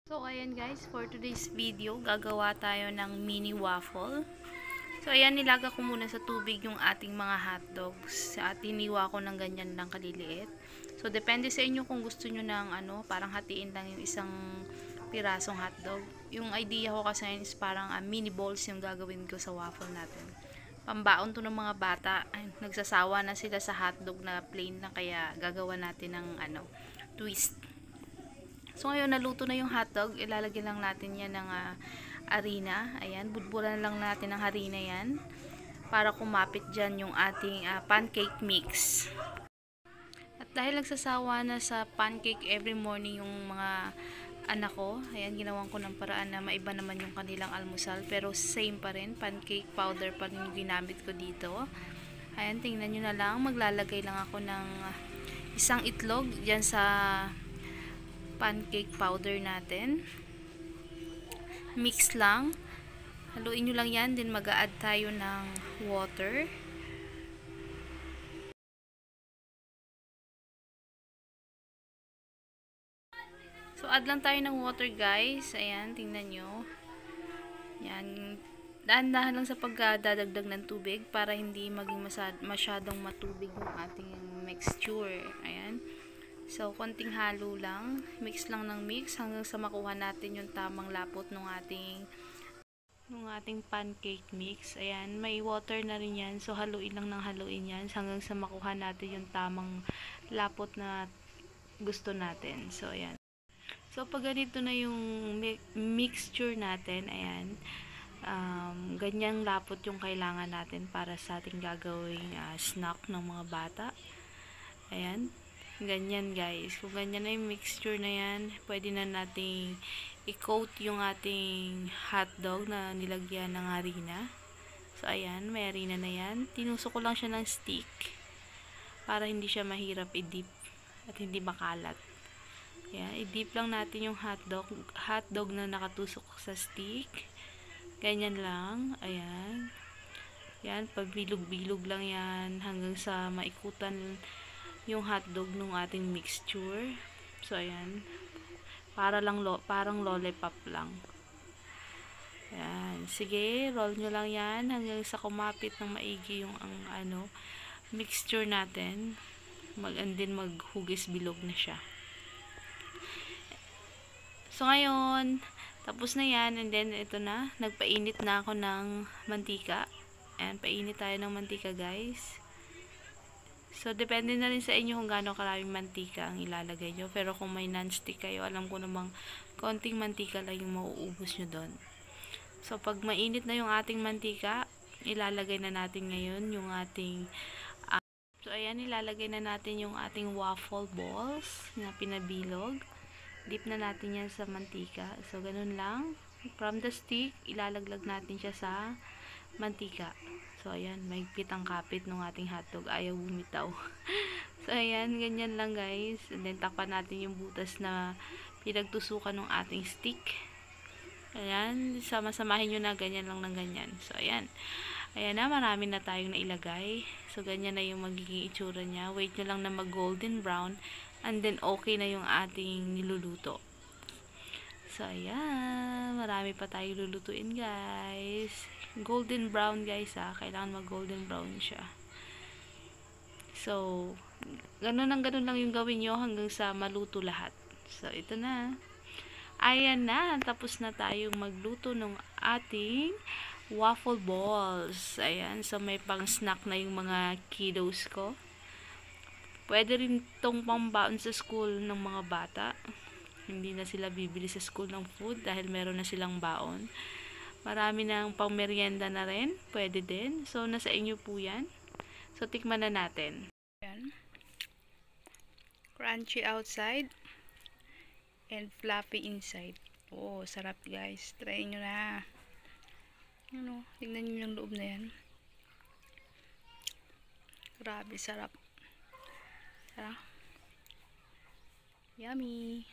So, ayan guys, for today's video, gagawa tayo ng mini waffle. So, ayan, nilaga ko muna sa tubig yung ating mga hotdogs. At hiniwa ko ng ganyan lang kaliliit. So, depende sa inyo kung gusto nyo ng parang hatiin lang yung isang pirasong hotdog. Yung idea ko kasi is parang mini balls yung gagawin ko sa waffle natin. Pambaon to ng mga bata. Ay, nagsasawa na sila sa hotdog na plain lang, kaya gagawa natin ng twist. So, ngayon, naluto na yung hotdog. Ilalagay lang natin yan ng harina. Ayan, budburan lang natin ng harina yan para kumapit dyan yung ating pancake mix. At dahil nagsasawa na sa pancake every morning yung mga anak ko, ayan, ginawan ko ng paraan na maiba naman yung kanilang almusal. Pero same pa rin, pancake powder pa rin yung ginamit ko dito. Ayan, tingnan nyo na lang. Maglalagay lang ako ng isang itlog dyan sa pancake powder natin. Mix lang. Haluin nyo lang yan. Then mag-a-add tayo ng water. So, add lang tayo ng water guys. Ayan, tingnan nyo. Yan. Dahan-dahan lang sa pagdadagdag ng tubig para hindi maging masyadong matubig yung ating mixture. Ayan. So, konting halo lang. Mix lang ng mix hanggang sa makuha natin yung tamang lapot ng ating pancake mix. Ayan, may water na rin yan. So, haluin lang ng haluin yan hanggang sa makuha natin yung tamang lapot na gusto natin. So, ayan. So, pag ganito na yung mixture natin, ayan, ganyang lapot yung kailangan natin para sa ating gagawing snack ng mga bata. Ayan. Ganyan guys. Kung ganyan na yung mixture na yan, pwede na nating i-coat yung ating hotdog na nilagyan ng harina. So, ayan. May harina na yan. Tinusok ko lang siya ng stick para hindi siya mahirap i-dip at hindi makalat. Ayan. I-dip lang natin yung hotdog na nakatusok sa stick. Ganyan lang. Ayan. Yan. Pagbilog-bilog lang yan hanggang sa maikutan yung hotdog ng ating mixture. So, ayan. Parang lollipop lang. Ayan. Sige, roll nyo lang yan hanggang sa kumapit ng maigi yung mixture natin. And then maghugis bilog na siya. So, ngayon, tapos na yan. And then, ito na. Nagpainit na ako ng mantika. Ayan, painit tayo ng mantika, guys. So, depende na rin sa inyo kung gaano karaming mantika ang ilalagay nyo. Pero kung may non-stick kayo, alam ko namang konting mantika lang yung mauubos nyo doon. So, pag mainit na yung ating mantika, ilalagay na natin ngayon yung ating so, ayan, ilalagay na natin yung ating waffle balls na pinabilog. Dip na natin yan sa mantika. So, ganun lang. From the stick, ilalaglag natin siya sa mantika. So, ayan, mahigpit ang kapit ng ating hotdog. Ayaw bumitaw. So, ayan, ganyan lang guys. And then, takpan natin yung butas na pinagtusukan ng ating stick. Ayan, sama-samahin nyo na ganyan lang ng ganyan. So, ayan. Ayan na, marami na tayong nailagay. So, ganyan na yung magiging itsura niya. Wait nyo lang na mag-golden brown. And then, okay na yung ating niluluto. So, ayan. Marami pa tayong lulutuin, guys. Golden brown, guys, ha. Kailangan mag-golden brown siya. So, ganun lang yung gawin nyo hanggang sa maluto lahat. So, ito na. Ayan na. Tapos na tayong magluto ng ating waffle balls. Ayan. So, may pang-snack na yung mga kiddos ko. Pwede rin tong pambaon sa school ng mga bata. Hindi na sila bibili sa school ng food dahil meron na silang baon. Marami ng pang-merienda na rin. Pwede din. So, nasa inyo po yan. So, tikman na natin. Yan. Crunchy outside and fluffy inside. Oh, sarap guys. Try nyo na. Tingnan nyo yung loob na yan. Grabe, sarap. Sarap. Yummy.